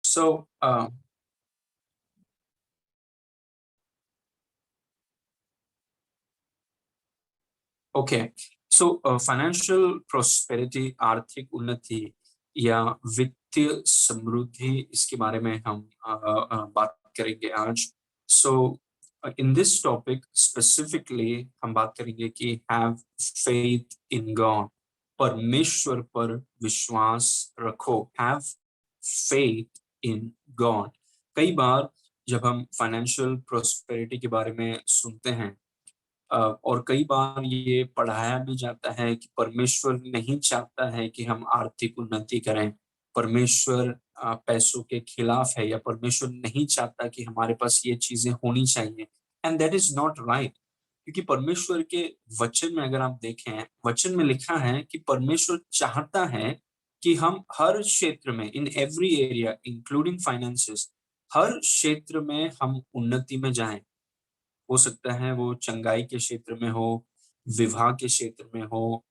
So, okay. So, financial prosperity, आर्थिक उन्नति या वित्तीय समृद्धि, इसके बारे में हम बात करेंगे आज. So, in this topic specifically हम बात करेंगे कि have faith in God. परमेश्वर पर विश्वास रखो. Have faith in God. कई बार जब हम फाइनेंशियल प्रोस्पेरिटी के बारे में सुनते हैं, और कई बार ये पढ़ाया भी जाता है कि परमेश्वर नहीं चाहता है कि हम आर्थिक उन्नति करें, परमेश्वर पैसों के खिलाफ है, या परमेश्वर नहीं चाहता कि हमारे पास ये चीजें होनी चाहिए. And that is not right. क्योंकि परमेश्वर के वचन में अगर आप देखें, वचन में लिखा है कि परमेश्वर चाहता है कि हम हर क्षेत्र में, in every area including finances, हर क्षेत्र में हम उन्नति में जाएं. हो सकता है वो चंगाई के क्षेत्र में हो, विवाह के क्षेत्र में हो,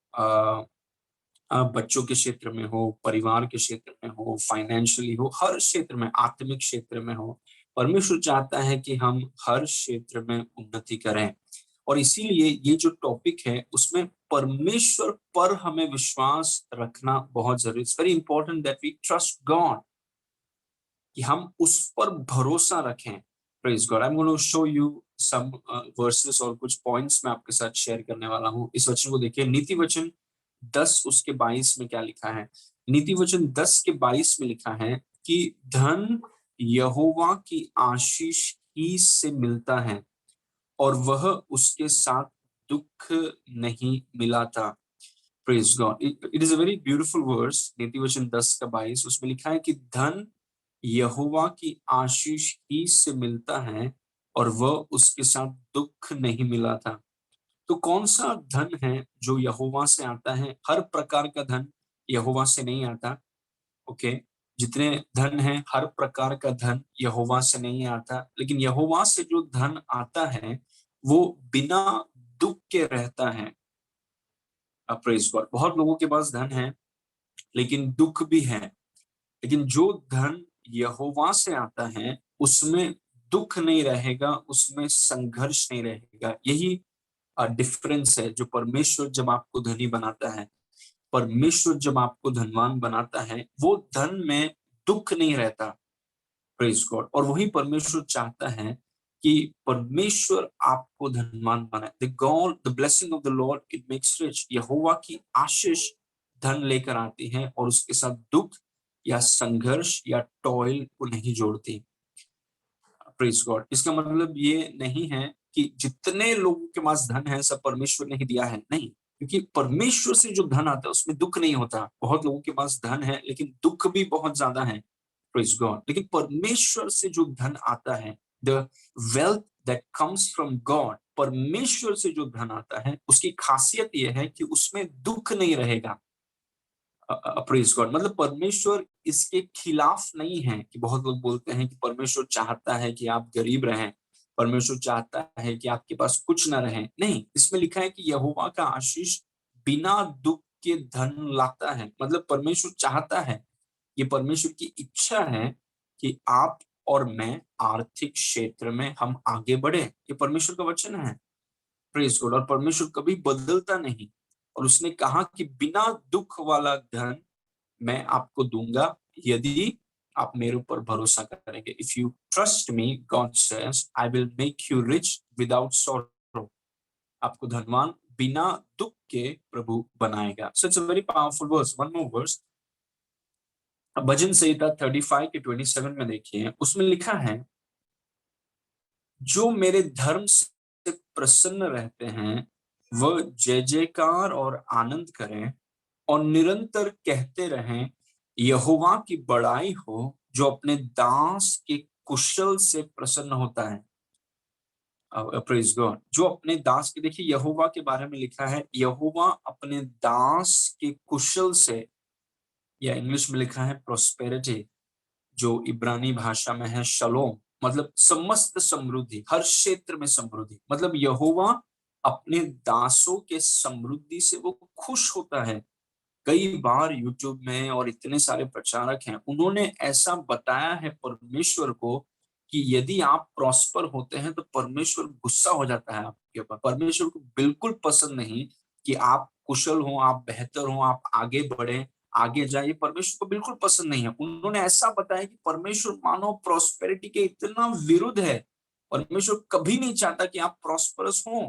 बच्चों के क्षेत्र में हो, परिवार के क्षेत्र में हो, फाइनेंशियली हो, हर क्षेत्र में, आत्मिक क्षेत्र में हो. परमेश्वर चाहता है कि हम हर क्षेत्र में उन्नति करें. और इसीलिए ये जो टॉपिक है उसमें परमेश्वर पर हमें विश्वास रखना बहुत जरूरी. It's very important that we trust God, कि हम उस पर भरोसा रखें. Praise God. I am going to show you some verses, और कुछ पॉइंट्स मैं आपके साथ शेयर करने वाला हूं. इस वचन को देखिए, नीति वचन 10 उसके 22 में क्या लिखा है. नीति वचन 10 के 22 में लिखा है कि धन यहोवा की आशीष ही से मिलता है और वह उसके साथ दुख नहीं मिलाता. Praise God. It is a very beautiful verse. नीति वचन 10 का 22, उसमें लिखा है कि धन यहोवा की आशीष ही से मिलता है और वह उसके साथ दुख नहीं मिलाता. तो कौन सा धन है जो यहोवा से आता है? हर प्रकार का धन यहोवा से नहीं आता. ओके. जितने धन है, हर प्रकार का धन यहोवा से नहीं आता, लेकिन यहोवा से जो धन आता है वो बिना दुख के रहता है. Praise God. बहुत लोगों के पास धन है लेकिन दुख भी है. लेकिन जो धन यहोवा से आता है उसमें दुख नहीं रहेगा, उसमें संघर्ष नहीं रहेगा. यही डिफरेंस है. जो परमेश्वर जब आपको धनी बनाता है, परमेश्वर जब आपको धनवान बनाता है, वो धन में दुख नहीं रहता. Praise God. और वही परमेश्वर चाहता है कि परमेश्वर आपको धनवान बनाए. The God, the blessing of the Lord it makes rich. यहोवा की आशीष धन लेकर आती है और उसके साथ दुख या संघर्ष या टॉयल को नहीं जोड़ती. Praise God. इसका मतलब ये नहीं है कि जितने लोगों के पास धन है सब परमेश्वर ने ही दिया है. नहीं. क्योंकि परमेश्वर से जो धन आता है उसमें दुख नहीं होता. बहुत लोगों के पास धन है लेकिन दुख भी बहुत ज्यादा है. Praise God. लेकिन परमेश्वर से जो धन आता है, the wealth that comes from God, परमेश्वर से जो धन आता है उसकी खासियत यह है कि उसमें दुख नहीं रहेगा. Praise God. मतलब परमेश्वर इसके खिलाफ नहीं है. कि बहुत लोग बोलते हैं कि परमेश्वर चाहता है कि आप गरीब रहें, परमेश्वर चाहता है कि आपके पास कुछ ना रहे. नहीं. इसमें लिखा है कि यहोवा का आशीष बिना दुख के धन लाता है. मतलब परमेश्वर चाहता है, ये परमेश्वर की इच्छा है कि आप और मैं आर्थिक क्षेत्र में हम आगे बढ़े. ये परमेश्वर का वचन है. Praise God. और परमेश्वर कभी बदलता नहीं. और उसने कहा कि बिना दुख वाला धन मैं आपको दूंगा यदि आप मेरे ऊपर भरोसा करेंगे. If you trust me, God says, I will make you rich without sorrow. आपको धनवान बिना दुख के प्रभु बनाएगा. So it's a very powerful verse. One more verse. भजन संहिता 35 के 27 में देखिए, उसमें लिखा है, जो मेरे धर्म से प्रसन्न रहते हैं वह जय जयकार और आनंद करें और निरंतर कहते रहें, यहोवा की बड़ाई हो जो अपने दास के कुशल से प्रसन्न होता है. Praise God. जो अपने दास के, देखिए यहोवा के बारे में लिखा है, यहोवा अपने दास के कुशल से, या इंग्लिश में लिखा है प्रोस्पेरिटी, जो इब्रानी भाषा में है शलोम. मतलब समस्त समृद्धि, हर क्षेत्र में समृद्धि. मतलब यहोवा अपने दासों के समृद्धि से वो खुश होता है. कई बार यूट्यूब में और इतने सारे प्रचारक हैं, उन्होंने ऐसा बताया है परमेश्वर को कि यदि आप प्रॉस्पर होते हैं तो परमेश्वर गुस्सा हो जाता है आपके ऊपर। परमेश्वर को बिल्कुल पसंद नहीं कि आप कुशल हो, आप बेहतर हो, आप आगे बढ़े, आगे जाइए, परमेश्वर को बिल्कुल पसंद नहीं है। उन्होंने ऐसा बताया कि परमेश्वर मानव प्रॉस्पेरिटी के इतना विरुद्ध है, परमेश्वर कभी नहीं चाहता कि आप प्रॉस्परस हो।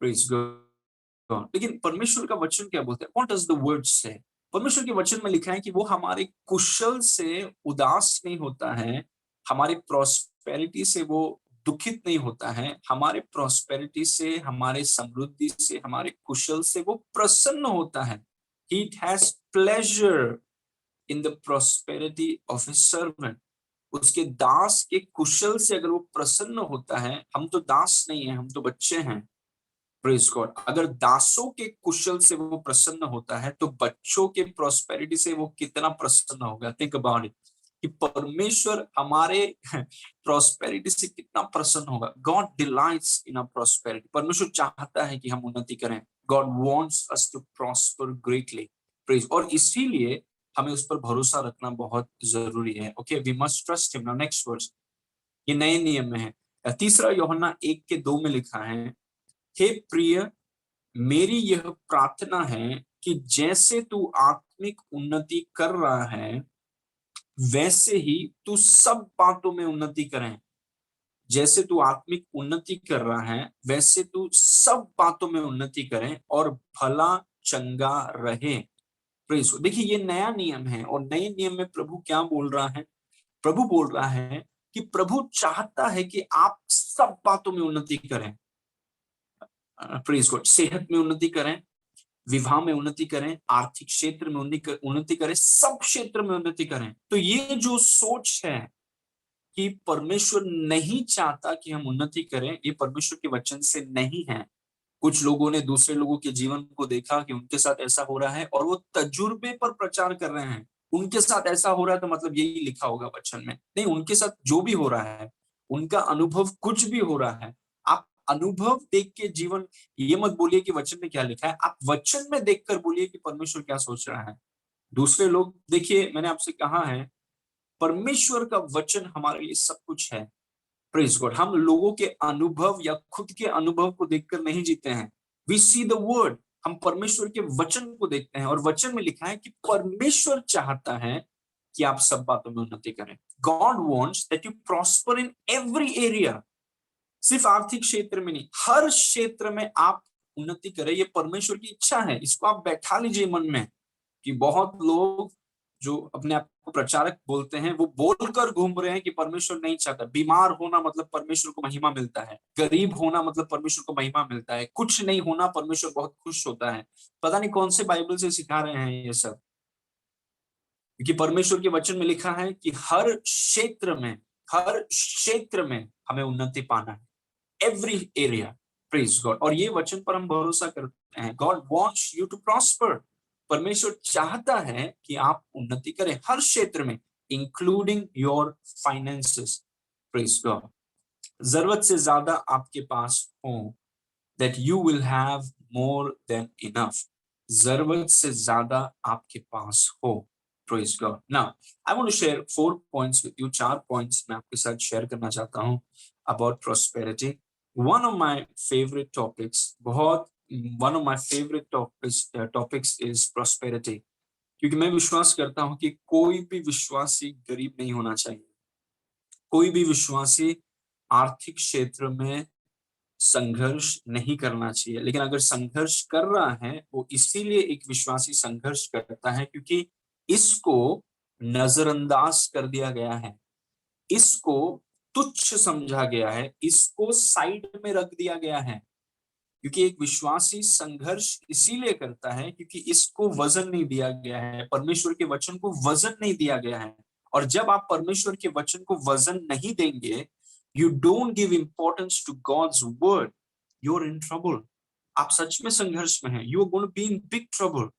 Praise God. लेकिन परमेश्वर का वचन क्या बोलता है? व्हाट डज द वर्ड से? परमेश्वर के वचन में लिखा है कि वो हमारे कुशल से उदास नहीं होता है, हमारे प्रॉस्पेरिटी से वो दुखित नहीं होता है, हमारे प्रॉस्पेरिटी से, हमारे समृद्धि से, हमारे कुशल से वो प्रसन्न होता है। He has pleasure in the prosperity of his servant. उसके दास के कुशल से अगर वो प्रसन्न होता है, हम तो दास नहीं है, हम तो बच्चे हैं। Praise God. अगर दासों के कुशल से वो प्रसन्न होता है तो बच्चों के प्रॉस्पेरिटी से वो कितना प्रसन्न होगा। थिंक अबाउट इट कि परमेश्वर हमारे प्रॉस्पेरिटी से कितना प्रसन्न होगा। God delights in our prosperity. परमेश्वर चाहता है कि हम उन्नति करें। God wants us to prosper greatly. Praise. और इसीलिए हमें उस पर भरोसा रखना बहुत जरूरी है। Okay, we must trust him. Now next verse, ये नए नियम में है। तीसरा यूहन्ना 1:2 में लिखा है, हे प्रिय, मेरी यह प्रार्थना है कि जैसे तू आत्मिक उन्नति कर रहा है वैसे ही तू सब बातों में उन्नति करें। जैसे तू आत्मिक उन्नति कर रहा है वैसे तू सब बातों में उन्नति करें और भला चंगा रहे। प्रेज। देखिए, ये नया नियम है और नए नियम में प्रभु क्या बोल रहा है? प्रभु बोल रहा है कि प्रभु चाहता है कि आप सब बातों में उन्नति करें। Praise God. सेहत में उन्नति करें, विवाह में उन्नति करें, आर्थिक क्षेत्र में उन्नति करें, सब क्षेत्र में उन्नति करें। तो ये जो सोच है कि परमेश्वर नहीं चाहता कि हम उन्नति करें, ये परमेश्वर के वचन से नहीं है। कुछ लोगों ने दूसरे लोगों के जीवन को देखा कि उनके साथ ऐसा हो रहा है और वो तजुर्बे पर प्रचार कर रहे हैं। उनके साथ ऐसा हो रहा है तो मतलब यही लिखा होगा वचन में। नहीं, उनके साथ जो भी हो रहा है, उनका अनुभव कुछ भी हो रहा है, आप अनुभव देख के जीवन, ये मत बोलिए कि वचन में क्या लिखा है, आप वचन में देखकर बोलिए कि परमेश्वर क्या सोच रहा है। दूसरे लोग, देखिए मैंने आपसे कहा है, परमेश्वर का वचन हमारे लिए सब कुछ है। Praise God. हम लोगों के अनुभव या खुद के अनुभव को देखकर नहीं जीते हैं। We see the word. हम परमेश्वर के वचन को देखते हैं और वचन में लिखा है कि परमेश्वर चाहता है कि आप सब बातों में उन्नति करें। God wants that you prosper in every area. सिर्फ आर्थिक क्षेत्र में नहीं, हर क्षेत्र में आप उन्नति करें। ये परमेश्वर की इच्छा है। इसको आप बैठा लीजिए मन में कि बहुत लोग जो अपने आप को प्रचारक बोलते हैं वो बोलकर घूम रहे हैं कि परमेश्वर नहीं चाहता। बीमार होना मतलब परमेश्वर को महिमा मिलता है, गरीब होना मतलब परमेश्वर को महिमा मिलता है, कुछ नहीं होना परमेश्वर बहुत खुश होता है। पता नहीं कौन से बाइबल से सिखा रहे हैं ये सब, क्योंकि परमेश्वर के वचन में लिखा है कि हर क्षेत्र में हमें उन्नति पाना है। Every area. Praise God. और ये वचन पर हम भरोसा करते हैं। God wants you to prosper. परमेश्वर चाहता है कि आप उन्नति करें हर क्षेत्र में, including your finances. Praise God. जरूरत से ज्यादा आपके पास हो, that you will have more than enough. जरूरत से ज्यादा आपके पास हो। Praise God. Now I want to share 4 points with you. 4 points मैं आपके साथ शेयर करना चाहता हूं about prosperity. One of my favourite topics, बहुत one of my favourite topics is prosperity. क्योंकि मैं विश्वास करता हूं कि कोई भी विश्वासी गरीब नहीं होना चाहिए। कोई भी विश्वासी आर्थिक क्षेत्र में संघर्ष नहीं करना चाहिए। लेकिन अगर संघर्ष कर रहा है, वो इसीलिए एक विश्वासी संघर्ष करता है क्योंकि इसको नजरअंदाज कर दिया गया है, इसको तुच्छ समझा गया है, इसको साइड में रख दिया गया है। क्योंकि एक विश्वासी संघर्ष इसीलिए करता है क्योंकि इसको वजन नहीं दिया गया है, परमेश्वर के वचन को वजन नहीं दिया गया है। और जब आप परमेश्वर के वचन को वजन नहीं देंगे, you don't give importance to God's word, you are in trouble. आप सच में संघर्ष में हैं, you are going to be in big trouble.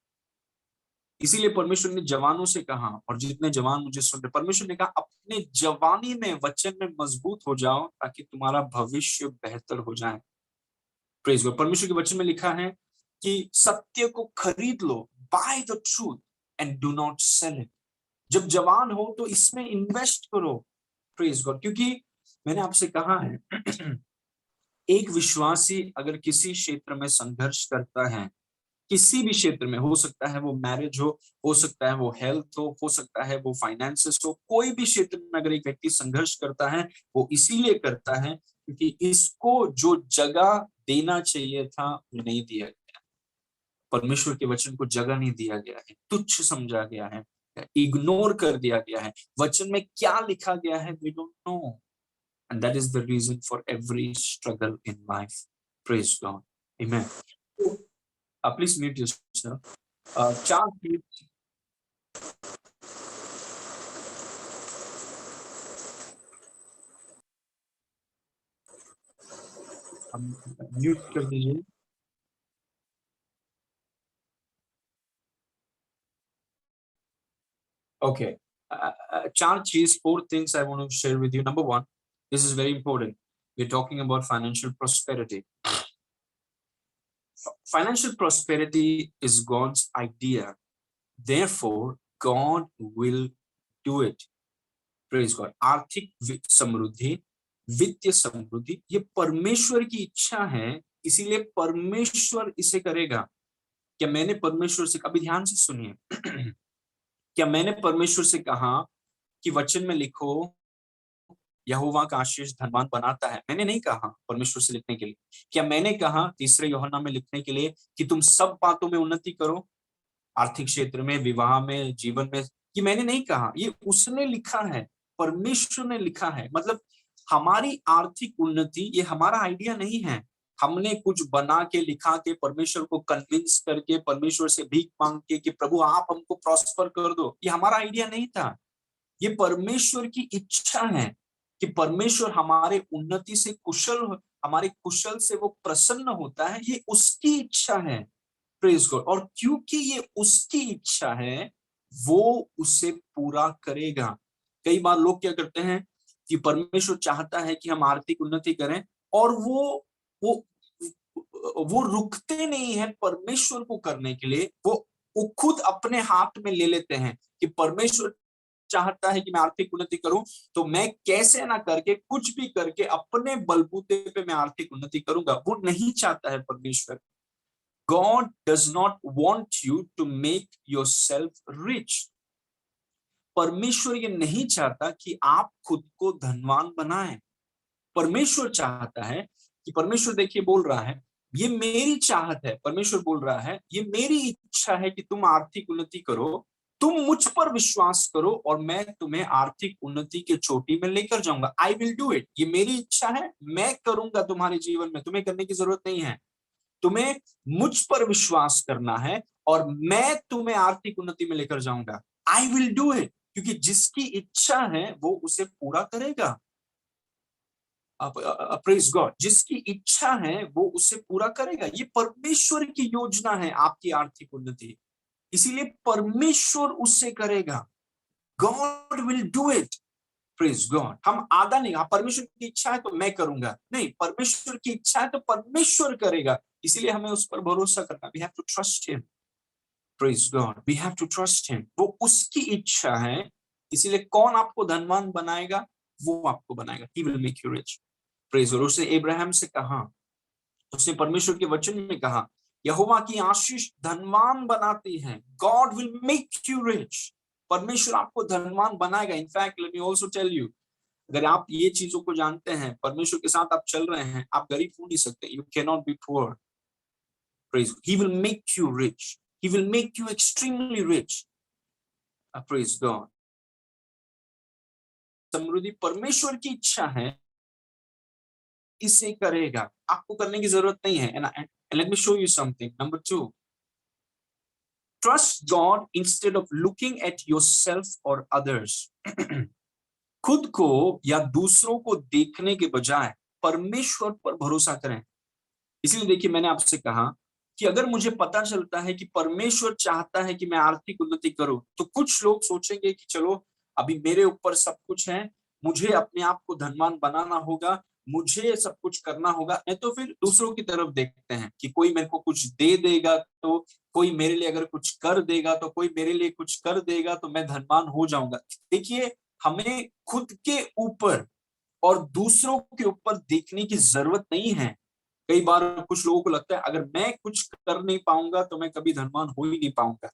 इसीलिए परमेश्वर ने जवानों से कहा, और जितने जवान मुझे सुन रहे, परमेश्वर ने कहा अपने जवानी में वचन में मजबूत हो जाओ ताकि तुम्हारा भविष्य बेहतर हो जाए। Praise God. परमेश्वर के वचन में लिखा है कि सत्य को खरीद लो, buy the truth and do not sell it. जब जवान हो तो इसमें इन्वेस्ट करो, प्रेज गॉड। क्योंकि मैंने आपसे कहा है एक विश्वासी अगर किसी क्षेत्र में संघर्ष करता है, किसी भी क्षेत्र में, हो सकता है वो मैरिज हो सकता है वो हेल्थ हो सकता है वो फाइनेंसेस हो, कोई भी क्षेत्र में अगर एक व्यक्ति संघर्ष करता है, वो इसीलिए करता है क्योंकि इसको जो जगह देना चाहिए था वो नहीं दिया गया। परमेश्वर के वचन को जगह नहीं दिया गया है, तुच्छ समझा गया है, इग्नोर कर दिया गया है। वचन में क्या लिखा गया है we don't know, and that is the reason for every struggle in life. Praise God, amen. Please mute yourself. चार चीज म्यूट कर दीजिए। Okay. चार चीज, four things I want to share with you. Number one, this is very important. We're talking about financial prosperity. Financial prosperity is God's idea. Therefore, God will do it. Praise God. आर्थिक समृद्धि, वित्तीय समृद्धि, ये परमेश्वर की इच्छा है, इसीलिए परमेश्वर इसे करेगा। क्या मैंने परमेश्वर से, अभी ध्यान से सुनिए क्या मैंने परमेश्वर से कहा कि वचन में लिखो यहोवा का आशीष धनवान बनाता है? मैंने नहीं कहा परमेश्वर से लिखने के लिए। क्या मैंने कहा तीसरे यूहन्ना में लिखने के लिए कि तुम सब बातों में उन्नति करो, आर्थिक क्षेत्र में, विवाह में, जीवन में? ये मैंने नहीं कहा, ये उसने लिखा है, परमेश्वर ने लिखा है। मतलब हमारी आर्थिक उन्नति ये हमारा आइडिया नहीं है, हमने कुछ बना के लिखा के परमेश्वर को कन्विंस करके परमेश्वर से भीख मांग के कि प्रभु आप हमको प्रॉस्पर कर दो, ये हमारा आइडिया नहीं था। ये परमेश्वर की इच्छा है कि परमेश्वर हमारे उन्नति से कुशल, हमारे कुशल से वो प्रसन्न होता है, ये उसकी इच्छा है। Praise God. और क्योंकि ये उसकी इच्छा है, वो उसे पूरा करेगा। कई बार लोग क्या करते हैं कि परमेश्वर चाहता है कि हम आर्थिक उन्नति करें, और वो वो रुकते नहीं है परमेश्वर को करने के लिए, वो खुद अपने हाथ में ले लेते हैं कि परमेश्वर चाहता है कि मैं आर्थिक उन्नति करूं, तो मैं कैसे ना करके, कुछ भी करके अपने बलबूते पे मैं आर्थिक उन्नति करूंगा। वो नहीं चाहता है परमेश्वर। God does not want you to make yourself rich. परमेश्वर ये नहीं चाहता कि आप खुद को धनवान बनाएं। परमेश्वर चाहता है कि, परमेश्वर देखिए बोल रहा है, ये मेरी चाहत है, परमेश्वर बोल रहा है ये मेरी इच्छा है कि तुम आर्थिक उन्नति करो, तुम मुझ पर विश्वास करो और मैं तुम्हें आर्थिक उन्नति के चोटी में लेकर जाऊंगा। I will do it. ये मेरी इच्छा है, मैं करूंगा तुम्हारे जीवन में, तुम्हें करने की जरूरत नहीं है। तुम्हें मुझ पर विश्वास करना है और मैं तुम्हें आर्थिक उन्नति में लेकर जाऊंगा। I will do it. क्योंकि जिसकी इच्छा है वो उसे पूरा करेगा। Praise God. जिसकी इच्छा है वो उसे पूरा करेगा। ये परमेश्वर की योजना है आपकी आर्थिक उन्नति, इसीलिए परमेश्वर उससे करेगा। God will do it. Praise God. हम आधा नहीं, परमेश्वर की इच्छा है तो मैं करूंगा, नहीं, परमेश्वर की इच्छा है तो परमेश्वर करेगा। इसीलिए हमें उस पर भरोसा करना। We have to trust him. Praise God. We have to trust him. वो उसकी इच्छा है, इसीलिए कौन आपको धनवान बनाएगा? वो आपको बनाएगा। ही will make you rich. Praise God. उसने इब्राहिम से कहा, उसने परमेश्वर के वचन में कहा, यहोवा की आशीष धनवान बनाती है। God will make you rich. परमेश्वर आपको धनवान बनाएगा। In fact let me also tell you, अगर आप ये चीजों को जानते हैं, परमेश्वर के साथ आप चल रहे हैं, आप गरीब हो नहीं सकते। You can not be poor. Praise. He will make you rich. He will make you extremely rich. Praise God. समृद्धि परमेश्वर की इच्छा है, इसे करेगा, आपको करने की जरूरत नहीं है। And let me show you something. Number 2, trust God instead of looking at yourself or others. खुद को या दूसरों को देखने के बजाय परमेश्वर पर भरोसा करें। इसलिए देखिए, मैंने आपसे कहा कि अगर मुझे पता चलता है कि परमेश्वर चाहता है कि मैं आर्थिक उन्नति करूं, तो कुछ लोग सोचेंगे कि चलो अभी मेरे ऊपर सब कुछ है, मुझे अपने आप को धनवान बनाना होगा, मुझे सब कुछ करना होगा, नहीं तो फिर दूसरों की तरफ देखते हैं कि कोई मेरे को कुछ दे देगा, तो कोई मेरे लिए अगर कुछ कर देगा, तो कोई मेरे लिए कुछ कर देगा तो मैं धनवान हो जाऊंगा। देखिए, हमें खुद के ऊपर और दूसरों के ऊपर देखने की जरूरत नहीं है। कई बार कुछ लोगों को लगता है अगर मैं कुछ कर नहीं पाऊंगा तो मैं कभी धनवान हो ही नहीं पाऊंगा।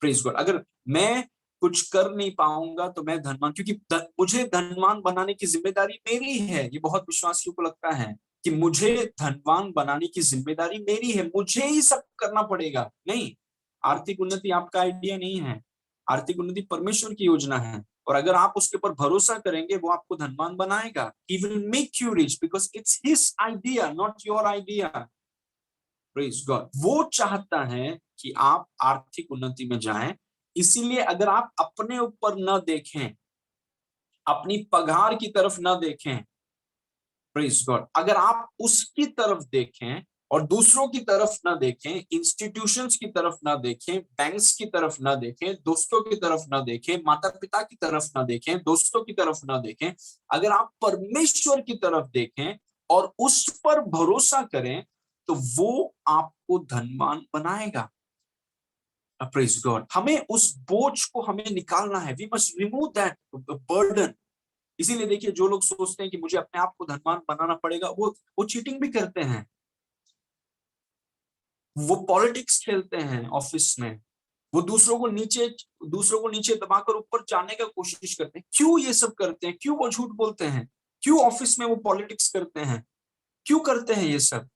Praise God. अगर मैं कुछ कर नहीं पाऊंगा तो मैं धनवान, क्योंकि मुझे धनवान बनाने की जिम्मेदारी मेरी है। ये बहुत विश्वासियों को लगता है कि मुझे धनवान बनाने की जिम्मेदारी मेरी है, मुझे ही सब करना पड़ेगा। नहीं, आर्थिक उन्नति आपका आइडिया नहीं है। आर्थिक उन्नति परमेश्वर की योजना है, और अगर आप उसके ऊपर भरोसा करेंगे, वो आपको धनवान बनाएगा। ही will make you rich because it's his idea, not your idea. Praise God. वो चाहता है कि आप आर्थिक उन्नति में जाएं। इसीलिए अगर आप अपने ऊपर न देखें, अपनी पगार की तरफ न देखें, प्रेज गॉड, अगर आप उसकी तरफ देखें और दूसरों की तरफ ना देखें, इंस्टीट्यूशंस की तरफ ना देखें, बैंक्स की तरफ ना देखें, दोस्तों की तरफ ना देखें, माता पिता की तरफ ना देखें, दोस्तों की तरफ ना देखें, अगर आप परमेश्वर की तरफ देखें और उस पर भरोसा करें, तो वो आपको धनवान बनाएगा। Praise God. हमें उस बोझ को हमें निकालना है। We must remove that burden. इसीलिए देखिए, जो लोग सोचते हैं कि मुझे अपने आप को धनवान बनाना पड़ेगा, वो चीटिंग भी करते हैं। वो पॉलिटिक्स खेलते हैं ऑफिस में, वो दूसरों को नीचे दबाकर ऊपर जाने का कोशिश करते हैं। क्यों ये सब करते हैं? क्यों वो झूठ बोलते हैं? क्यों ऑफिस में वो पॉलिटिक्स करते हैं? क्यों करते हैं ये सब?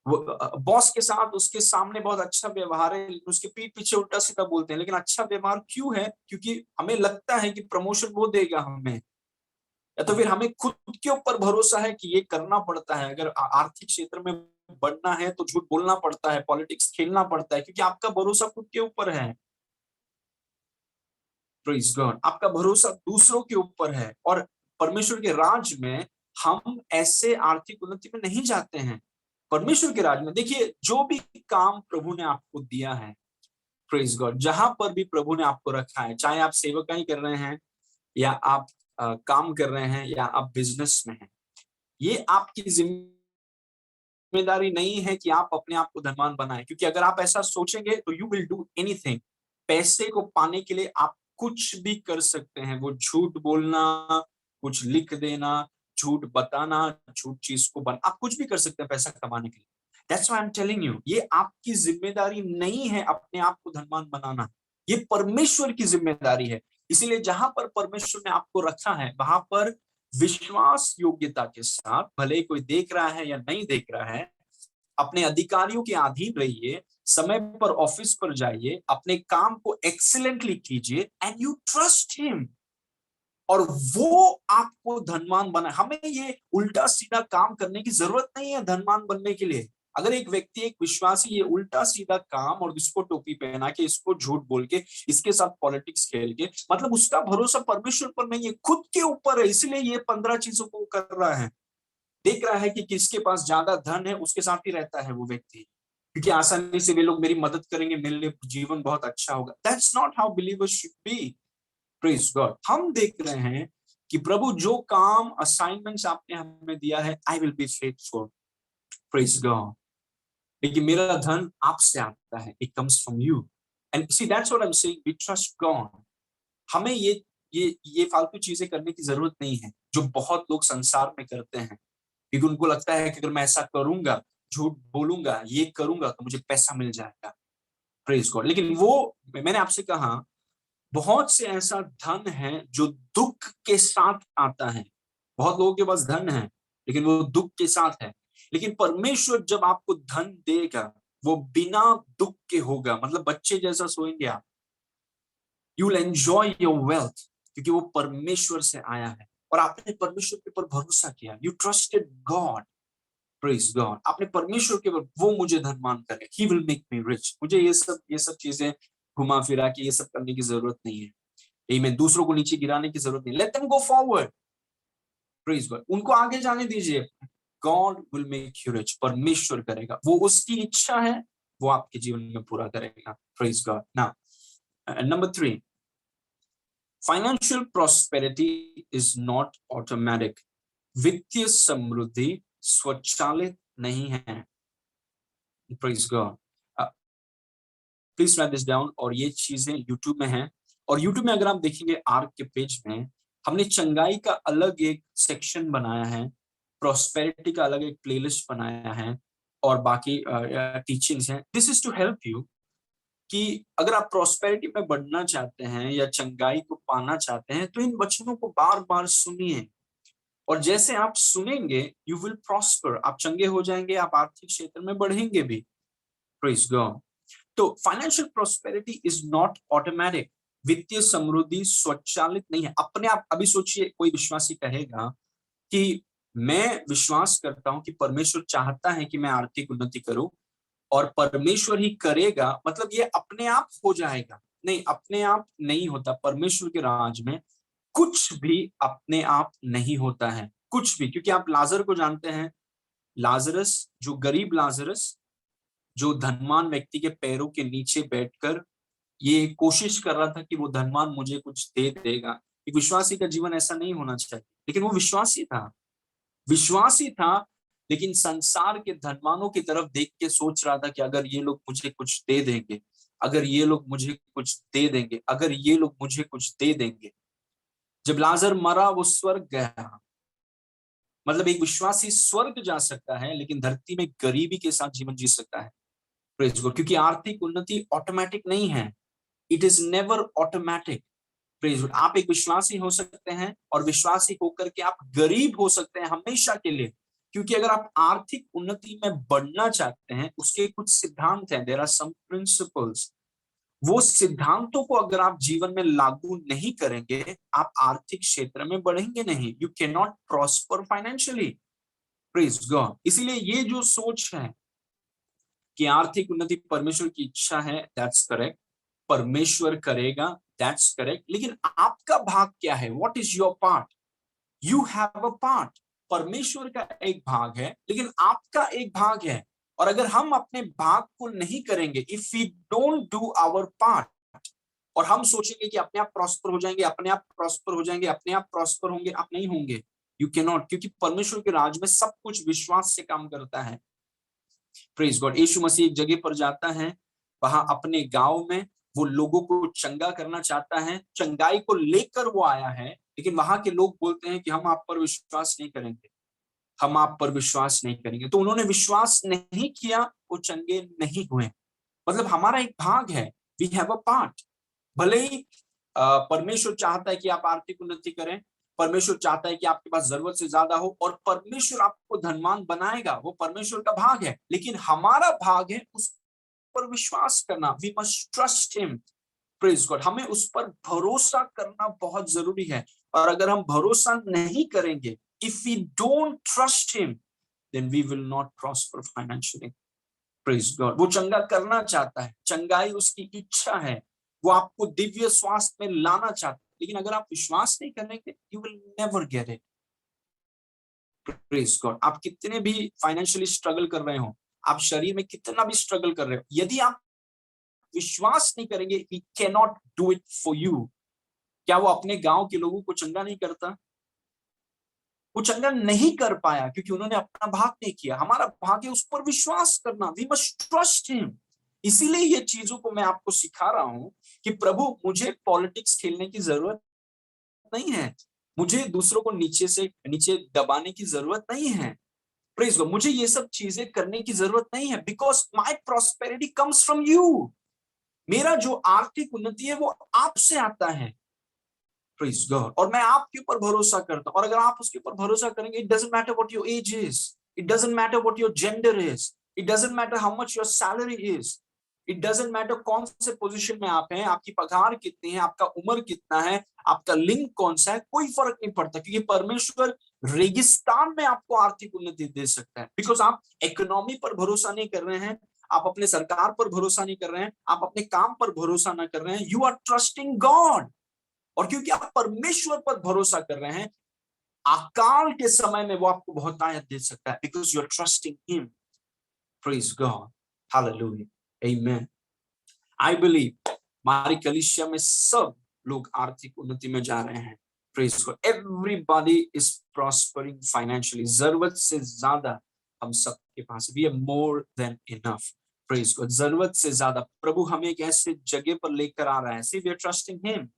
वो बॉस के साथ उसके सामने बहुत अच्छा व्यवहार है, लेकिन उसके पीठ पीछे उल्टा सीधा बोलते हैं। लेकिन अच्छा व्यवहार क्यों है? क्योंकि हमें लगता है कि प्रमोशन वो देगा हमें, या तो फिर हमें खुद के ऊपर भरोसा है कि ये करना पड़ता है। अगर आर्थिक क्षेत्र में बढ़ना है तो झूठ बोलना पड़ता है, पॉलिटिक्स खेलना पड़ता है, क्योंकि आपका भरोसा खुद के ऊपर है। Praise God. आपका भरोसा दूसरों के ऊपर है, और परमेश्वर के राज में हम ऐसे आर्थिक उन्नति में नहीं जाते हैं। परमेश्वर के राज में देखिए, जो भी काम प्रभु ने आपको दिया है, प्रेज गॉड, जहां पर भी प्रभु ने आपको रखा है, चाहे आप सेवकाई कर रहे हैं, या आप काम कर रहे हैं, या आप बिजनेस में हैं, ये आपकी जिम्मेदारी नहीं है कि आप अपने आप को धनवान बनाएं। क्योंकि अगर आप ऐसा सोचेंगे तो यू विल डू एनीथिंग। पैसे को पाने के लिए आप कुछ भी कर सकते हैं। वो झूठ बोलना, कुछ लिख देना, झूठ बताना, झूठ चीज को बन, आप कुछ भी कर सकते हैं पैसा कमाने के लिए। That's why I am telling you, ये आपकी जिम्मेदारी नहीं है अपने आप को धनवान बनाना। ये परमेश्वर की जिम्मेदारी है। इसीलिए जहां पर परमेश्वर ने आपको रखा है, वहां पर विश्वास योग्यता के साथ, भले कोई देख रहा है या नहीं देख रहा है, अपने अधिकारियों के अधीन रहिए, समय पर ऑफिस पर जाइए, अपने काम को एक्सीलेंटली कीजिए, एंड यू ट्रस्ट हिम, और वो आपको धनवान बना। हमें ये उल्टा सीधा काम करने की जरूरत नहीं है धनवान बनने के लिए। अगर एक व्यक्ति, एक विश्वासी, ये उल्टा सीधा काम और इसको टोपी पहना के, इसको झूठ बोल के, इसके साथ पॉलिटिक्स खेल के, मतलब उसका भरोसा परमेश्वर पर नहीं है, खुद के ऊपर है। इसलिए ये 15 चीजों को कर रहा है। देख रहा है कि किसके पास ज्यादा धन है, उसके साथ ही रहता है वो व्यक्ति, क्योंकि आसानी से वे लोग मेरी मदद करेंगे, मेरे लिए जीवन बहुत अच्छा होगा। That's not how believers should be. Praise God. हम देख रहे हैं कि प्रभु, जो काम असाइनमेंट्स आपने हमें दिया है, I will be faithful. Praise God. लेकिन मेरा धन आपसे आता है, it comes from you. And see, that's what I am saying, we trust God. हमें ये फालतू चीजें करने की जरूरत नहीं है, जो बहुत लोग संसार में करते हैं, क्योंकि उनको लगता है कि अगर मैं ऐसा करूंगा, झूठ बोलूंगा, ये करूंगा, तो मुझे पैसा मिल जाएगा। Praise God. लेकिन वो, मैंने आपसे कहा, बहुत से ऐसा धन है जो दुख के साथ आता है। बहुत लोगों के पास धन है, लेकिन वो दुख के साथ है। लेकिन परमेश्वर जब आपको धन देगा, वो बिना दुख के होगा, मतलब बच्चे जैसा सोएंगे आप। You will enjoy your wealth, क्योंकि वो परमेश्वर से आया है, और आपने परमेश्वर के ऊपर भरोसा किया। You trusted God. Praise God. आपने परमेश्वर के ऊपर, वो मुझे धनवान करे, ही विल मेक मी रिच। मुझे ये सब चीजें घुमा फिरा के ये सब करने की जरूरत नहीं है। आमीन। दूसरों को नीचे गिराने की जरूरत नहीं। Let them go forward. Praise God. उनको आगे जाने दीजिए। God will make you rich. परमेश्वर करेगा, वो उसकी इच्छा है, वो आपके जीवन में पूरा करेगा। Praise God. Now number 3, financial prosperity is not automatic. वित्तीय समृद्धि स्वचालित नहीं है। Praise God. Please right this down. और ये चीजें यूट्यूब में हैं, और यूट्यूब में अगर आप देखेंगे आर्क के पेज में हमने चंगाई का अलग एक सेक्शन बनाया है, प्रोस्पेरिटी का अलग एक प्लेलिस्ट बनाया है, और बाकी टीचिंग्स हैं। This is to help you कि अगर आप प्रोस्पेरिटी में बढ़ना चाहते हैं या चंगाई को पाना चाहते हैं तो इन वचनों को बार बार सुनिए, और जैसे आप सुनेंगे यू विल प्रॉस्पर, आप चंगे हो जाएंगे, आप आर्थिक क्षेत्र में बढ़ेंगे भी। Praise God. तो financial prosperity is not automatic. वित्तीय समृद्धि स्वचालित नहीं है अपने आप। अभी सोचिए, कोई विश्वासी कहेगा कि मैं विश्वास करता हूं कि परमेश्वर चाहता है कि मैं आर्थिक उन्नति करूं और परमेश्वर ही करेगा, मतलब ये अपने आप हो जाएगा। नहीं, अपने आप नहीं होता। परमेश्वर के राज में कुछ भी अपने आप नहीं होता है, कुछ भी। क्योंकि आप लाजर को जानते हैं, लाजरस, जो गरीब लाजरस, जो धनवान व्यक्ति के पैरों के नीचे बैठकर ये कोशिश कर रहा था कि वो धनवान मुझे कुछ दे देगा। एक विश्वासी का जीवन ऐसा नहीं होना चाहिए, लेकिन वो विश्वासी था, विश्वासी था, लेकिन संसार के धनवानों की तरफ देख के सोच रहा था कि अगर ये लोग मुझे कुछ दे देंगे, अगर ये लोग मुझे कुछ दे देंगे, अगर ये लोग मुझे कुछ दे देंगे। जब लाजर मरा वो स्वर्ग गया। मतलब एक विश्वासी स्वर्ग जा सकता है लेकिन धरती में गरीबी के साथ जीवन जी सकता है। Praise God. क्योंकि आर्थिक उन्नति ऑटोमेटिक नहीं है, it is never automatic. Praise God. आप एक विश्वासी हो सकते हैं और विश्वासी होकर के आप गरीब हो सकते हैं हमेशा के लिए। क्योंकि अगर आप आर्थिक उन्नति में बढ़ना चाहते हैं उसके कुछ सिद्धांत हैं, देयर आर सम प्रिंसिपल्स। वो सिद्धांतों को अगर आप जीवन में लागू नहीं करेंगे आप आर्थिक क्षेत्र में बढ़ेंगे नहीं। You can not prosper financially. Praise God. इसीलिए ये जो सोच है कि आर्थिक उन्नति परमेश्वर की इच्छा है, दैट्स करेक्ट। परमेश्वर करेगा, दैट्स करेक्ट। लेकिन आपका भाग क्या है? What is your part? You have a part. परमेश्वर का एक भाग है लेकिन आपका एक भाग है। और अगर हम अपने भाग को नहीं करेंगे, if we don't do our part, और हम सोचेंगे कि अपने आप प्रॉस्पर हो जाएंगे, अपने आप प्रॉस्पर हो जाएंगे, अपने आप प्रॉस्पर होंगे, आप नहीं होंगे। You can not. क्योंकि परमेश्वर के राज में सब कुछ विश्वास से काम करता है। Praise God. यीशु मसीह एक जगह पर जाता है, वहां अपने गांव में वो लोगों को चंगा करना चाहता है, चंगाई को लेकर वो आया है, लेकिन वहां के लोग बोलते हैं कि हम आप पर विश्वास नहीं करेंगे, हम आप पर विश्वास नहीं करेंगे। तो उन्होंने विश्वास नहीं किया, वो चंगे नहीं हुए। मतलब हमारा एक भाग है, वी हैव अ पार्ट। भले ही परमेश्वर चाहता है कि आप आर्थिक उन्नति करें, परमेश्वर चाहता है कि आपके पास जरूरत से ज्यादा हो, और परमेश्वर आपको धनवान बनाएगा, वो परमेश्वर का भाग है। लेकिन हमारा भाग है उस पर विश्वास करना। We must trust him. Praise God. हमें उस पर भरोसा करना बहुत जरूरी है। और अगर हम भरोसा नहीं करेंगे, if we don't trust him, then we will not prosper financially. Praise God. वो चंगा करना चाहता है, चंगाई उसकी इच्छा है, वो आपको दिव्य स्वास्थ्य में लाना चाहता है, लेकिन अगर आप विश्वास नहीं करेंगे you will never get it. Praise God. आप कितने भी फाइनेंशियली स्ट्रगल कर रहे हो, आप शरीर में कितना भी स्ट्रगल कर रहे हो, यदि आप विश्वास नहीं करेंगे, he can not do it for you. क्या वो अपने गांव के लोगों को चंगा नहीं करता? वो चंगा नहीं कर पाया क्योंकि उन्होंने अपना भाग नहीं किया। हमारा भाग है उस पर विश्वास करना। We must trust him. इसीलिए ये चीजों को मैं आपको सिखा रहा हूं कि प्रभु मुझे पॉलिटिक्स खेलने की जरूरत नहीं है, मुझे दूसरों को नीचे से नीचे दबाने की जरूरत नहीं है। Praise God. मुझे ये सब चीजें करने की जरूरत नहीं है, because my prosperity comes from you. मेरा जो आर्थिक उन्नति है वो आपसे आता है। Praise God. और मैं आपके ऊपर भरोसा करता हूं, और अगर आप उसके ऊपर भरोसा करेंगे, it doesn't matter what your age is, it doesn't matter what your gender is, it doesn't matter how much your salary is, it doesn't matter कौन से पोजीशन में आप हैं, आपकी पगार कितनी है, आपका उम्र कितना है, आपका लिंग कौन सा है, कोई फर्क नहीं पड़ता। क्योंकि परमेश्वर रेगिस्तान में आपको आर्थिक उन्नति दे सकता है। बिकॉज आप इकोनॉमी पर भरोसा नहीं कर रहे हैं, आप अपने सरकार पर भरोसा नहीं कर रहे हैं, आप अपने काम पर भरोसा ना कर रहे हैं, यू आर ट्रस्टिंग गॉड। और क्योंकि आप परमेश्वर पर भरोसा कर रहे हैं, अकाल के समय में वो आपको बहुत आयत दे सकता है, because you are trusting him. Praise God. Hallelujah. Amen. I believe हमारी कलीसिया में सब लोग आर्थिक उन्नति में जा रहे हैं। Praise God, everybody is prospering financially, जरूरत से ज्यादा हम सबके पास, we are more than enough. Praise God, जरूरत से ज्यादा प्रभु हमें एक ऐसे जगह पर लेकर आ रहा है, सी वी आर ट्रस्टिंग हिम,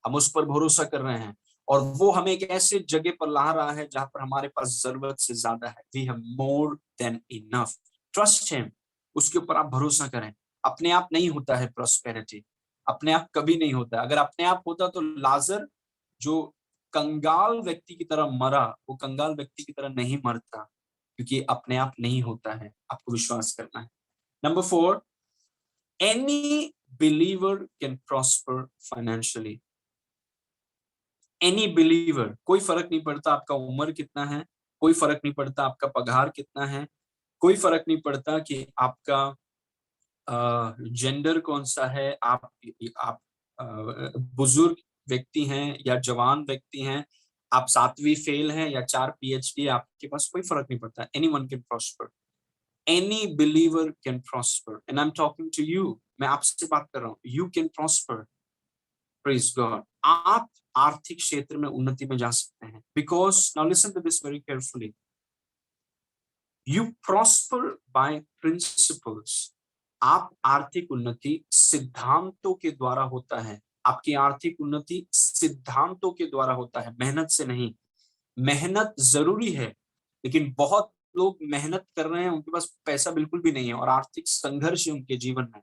हम उस पर भरोसा कर रहे हैं और वो हमें एक ऐसे जगह पर ला रहा है जहां पर हमारे पास जरूरत से ज्यादा है, we have more than enough. Trust him, उसके ऊपर आप भरोसा करें। अपने आप नहीं होता है प्रॉस्पेरिटी, अपने आप कभी नहीं होता। अगर अपने आप होता तो लाजर जो कंगाल व्यक्ति की तरह मरा, वो कंगाल व्यक्ति की तरह नहीं मरता, क्योंकि अपने आप नहीं होता है, आपको विश्वास करना है। Number 4, any believer can prosper financially. Any believer, कोई फर्क नहीं पड़ता आपका उम्र कितना है, कोई फर्क नहीं पड़ता आपका पगार कितना है, कोई फर्क नहीं पड़ता कि आपका जेंडर कौन सा है, आप बुजुर्ग व्यक्ति हैं या जवान व्यक्ति हैं, आप 7वीं फेल हैं या 4 पीएचडी, आपके पास कोई फर्क नहीं पड़ता। Anyone can prosper, any believer can prosper, and I am talking to you, मैं आपसे बात कर रहा हूँ, you can prosper. Praise God, आप आर्थिक क्षेत्र में उन्नति में जा सकते हैं, because now listen to this very carefully, you prosper by principles. आप आर्थिक उन्नति सिद्धांतों के द्वारा होता है, आपकी आर्थिक उन्नति सिद्धांतों के द्वारा होता है, मेहनत से नहीं। मेहनत जरूरी है, लेकिन बहुत लोग मेहनत कर रहे हैं, उनके पास पैसा बिल्कुल भी नहीं है और आर्थिक संघर्ष है उनके जीवन में।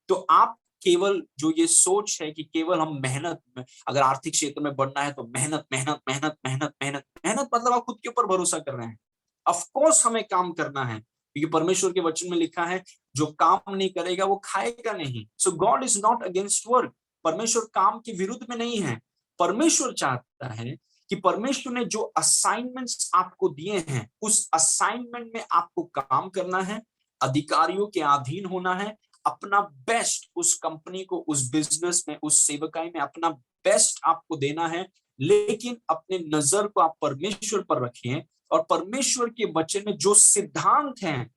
तो आप केवल जो ये सोच है कि केवल हम मेहनत में, अगर आर्थिक क्षेत्र में बढ़ना है तो मेहनत मेहनत मेहनत मेहनत मेहनत मेहनत, मतलब आप खुद के ऊपर भरोसा कर रहे हैं। ऑफ कोर्स हमें काम करना है, क्योंकि परमेश्वर के वचन में लिखा है जो काम नहीं करेगा वो खाएगा नहीं। So God is not against work, परमेश्वर काम के विरुद्ध में नहीं है। परमेश्वर चाहता है कि परमेश्वर ने जो असाइनमेंट्स आपको दिए हैं, उस असाइनमेंट में आपको काम करना है, अधिकारियों के अधीन होना है, अपना बेस्ट उस कंपनी को, उस बिजनेस में, उस सेवकाई में अपना बेस्ट आपको देना है, लेकिन अपने नजर को आप परमेश्वर पर रखिए। और परमेश्वर के वचन में जो सिद्धांत हैं,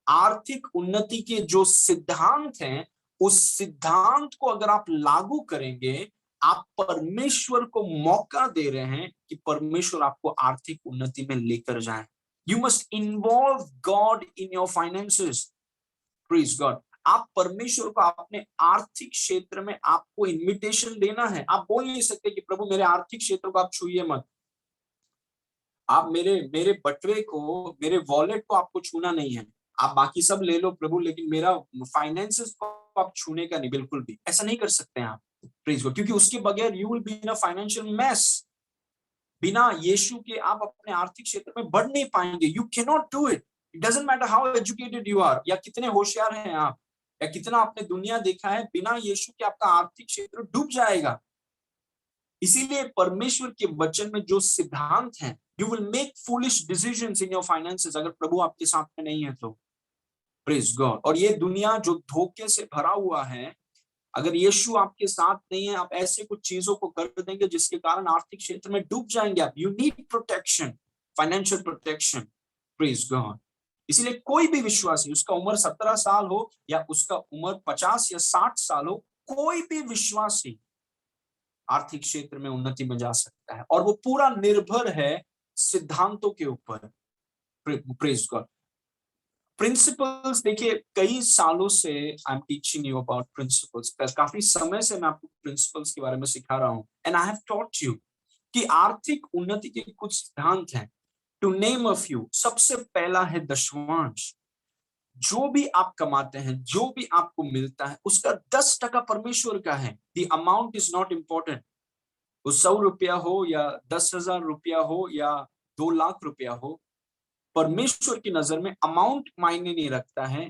आर्थिक उन्नति के जो सिद्धांत हैं, उस सिद्धांत को अगर आप लागू करेंगे, आप परमेश्वर को मौका दे रहे हैं कि परमेश्वर आपको आर्थिक उन्नति में लेकर जाए। You must involve God in your finances. Praise God, आप परमेश्वर को अपने आर्थिक क्षेत्र में आपको इन्विटेशन देना है। आप बोल नहीं सकते कि प्रभु मेरे आर्थिक क्षेत्र को आप छूइए मत, आप मेरे बटवे को, मेरे वॉलेट को आपको छूना नहीं है, आप बाकी सब ले लो प्रभु, लेकिन मेरा फाइनेंसेस को आप छूने का नहीं, बिल्कुल भी ऐसा नहीं कर सकते हैं आप। प्लीज गॉड, क्योंकि उसके बगैर you will be in a financial mess. बिना यीशु के आप अपने आर्थिक क्षेत्र में बढ़ नहीं पाएंगे। You can not do it. It doesn't matter how educated you are, या कितने होशियार हैं आप, या कितना आपने दुनिया देखा है, बिना यीशु के आपका आर्थिक क्षेत्र डूब जाएगा। इसीलिए परमेश्वर के वचन में जो सिद्धांत हैं, you will make foolish decisions in your finances, अगर प्रभु आपके साथ में नहीं है तो। Praise God. और ये दुनिया जो धोखे से भरा हुआ है, अगर यीशु आपके साथ नहीं है, आप ऐसे कुछ चीजों को कर देंगे जिसके कारण आर्थिक क्षेत्र में डूब जाएंगे आप। You need protection, financial protection. Praise God. इसीलिए कोई भी विश्वासी, उसका उम्र 17 साल हो या उसका उम्र 50 या 60 साल हो, कोई भी विश्वासी आर्थिक क्षेत्र में उन्नति में जा सकता है, और वो पूरा निर्भर है सिद्धांतों के ऊपर। Praise God. प्रिंसिपल्स, देखिए कई सालों से I am teaching you about principles, काफी समय से मैं आपको प्रिंसिपल्स के बारे में सिखा रहा हूं, and I have taught you कि आर्थिक उन्नति के कुछ सिद्धांत हैं। टू नेम अ फ्यू, सबसे पहला है दशमांश। जो भी आप कमाते हैं, जो भी आपको मिलता है, उसका 10% परमेश्वर का है। The amount is not important, वो 100 रुपया हो या 10,000 रुपया हो या 2 लाख रुपया हो, परमेश्वर की नजर में अमाउंट मायने नहीं रखता है।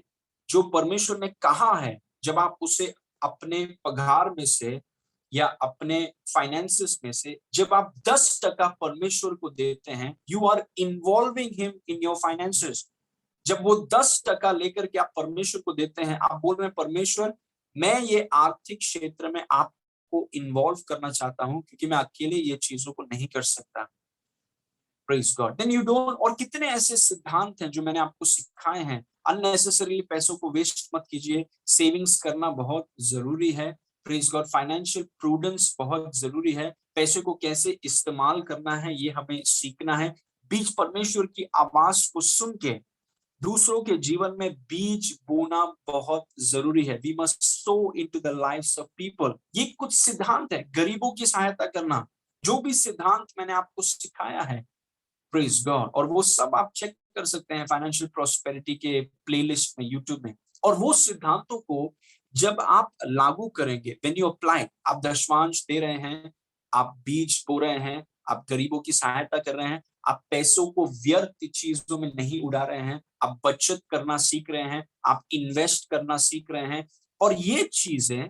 जो परमेश्वर ने कहा है, जब आप उसे अपने पगार में से या अपने फाइनेंसेस में से जब आप 10% परमेश्वर को देते हैं, you are involving him in your finances. जब वो 10% लेकर के आप परमेश्वर को देते हैं, आप बोल रहे हैं परमेश्वर, मैं ये आर्थिक क्षेत्र में आपको इन्वॉल्व करना चाहता हूं, क्योंकि मैं अकेले ये चीजों को नहीं कर सकता। Praise God. Then you don't, और कितने ऐसे सिद्धांत हैं जो मैंने आपको सिखाए हैं। अननेसेसरीली पैसों को वेस्ट मत कीजिए, सेविंग्स करना बहुत जरूरी है। Praise God. फाइनेंशियल प्रूडेंस बहुत जरूरी है। पैसे को कैसे इस्तेमाल करना है ये हमें सीखना है। बीज परमेश्वर की आवाज को सुन के दूसरों के जीवन में बीज बोना बहुत जरूरी है। We must sow into the lives of people. ये कुछ सिद्धांत है, गरीबों की सहायता करना, जो भी सिद्धांत मैंने आपको सिखाया है, प्रेज गॉड, और वो सब आप चेक कर सकते हैं फाइनेंशियल प्रोस्पेरिटी के प्लेलिस्ट में, यूट्यूब में। और वो सिद्धांतों को जब आप लागू करेंगे, व्हेन यू अप्लाई, आप दशमांश दे रहे हैं, आप बीज बो रहे हैं, आप गरीबों की सहायता कर रहे हैं, आप पैसों को व्यर्थ चीजों में नहीं उड़ा रहे हैं, आप बचत करना सीख रहे हैं, आप इन्वेस्ट करना सीख रहे हैं, और ये चीजें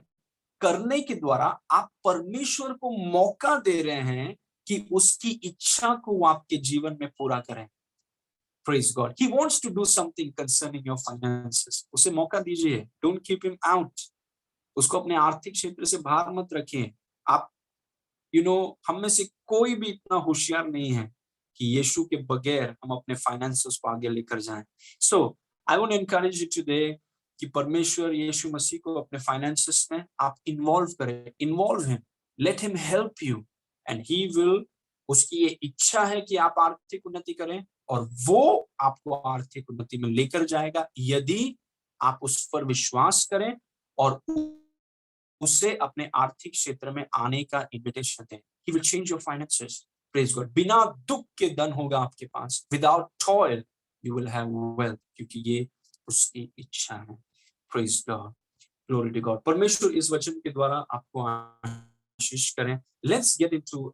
करने के द्वारा आप परमेश्वर को मौका दे रहे हैं कि उसकी इच्छा को वो आपके जीवन में पूरा करें। Praise God. He wants to do something concerning your finances. उसे मौका दीजिए। Don't keep him out. उसको अपने आर्थिक क्षेत्र से बाहर मत रखिए। आप हम में से कोई भी इतना होशियार नहीं है कि यीशु के बगैर हम अपने फाइनेंसेस को आगे लेकर जाएं। So I want to encourage you today कि परमेश्वर यीशु मसीह को अपने फाइनेंसेस में आप इन्वॉल्व करें, इन्वॉल्व हैं, let him help you and he will. उसकी ये इच्छा है कि आप आर्थिक उन्नति करें और वो आपको आर्थिक उन्नति में लेकर जाएगा यदि आप उस पर विश्वास करें और उसे अपने आर्थिक क्षेत्र में आने का इन्विटेशन दें। He will change your finances. Praise God. बिना दुख के धन होगा आपके पास। Without toil, you will have wealth. क्योंकि ये उसकी इच्छा है। Praise God. Glory to God. परमेश्वर इस वचन के द्वारा आपको आशीष करें। Let's get into